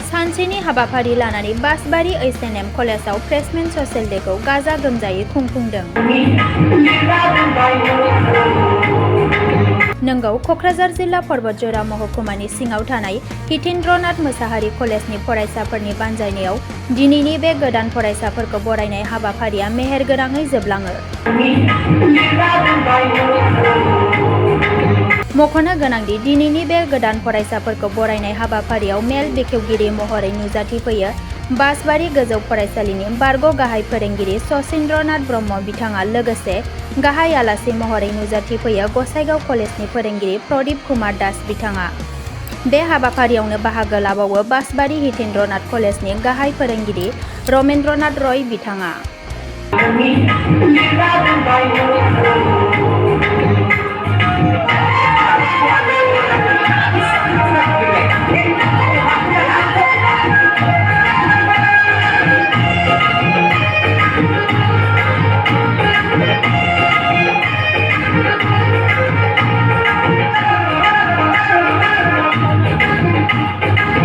सानसेनि हाबाफारि लानानै बासबारि H.N.M कलेजाव फ्रेशमेन ससियेल डेखौ गाजा गोमजायै खुंफुंदों। नोंगौ क'क्राझार जिल्ला पर्बतजरा महकुमानि सिङाव थानाय H.N.M मोसाहारि कलेजनि फरायसाफोरनि बानजायनायाव दिनैनि बे गोदान फरायसाफोरखौ बरायनाय हाबाफारिया मेहेरगोनाङै जोबलाङो। मख'नो गोनांदि दिनैनि बे गोदान फरायसाफोरखौ बरायनाय हाबाफारियाव मेल बेखेवगिरि महरै नुजाथिफैयो बासबारि गोजौ फरायसालिनि बारग' गाहाय फोरोंगिरि सचिन्द्रनाथ ब्रह्म बिथाङा लोगोसे गाहाय आलासि महरै नुजाथिफैयो गसाइगाव कलेजनि फोरोंगिरि प्रदीप कुमार दास बिथाङा। बे हाबाफारियावनो बाहागो लाबावो बासबारि H.N.M कलेजनि गाहाय फोरोंगिरि रमेन्द्रनाथ रय बिथाङा।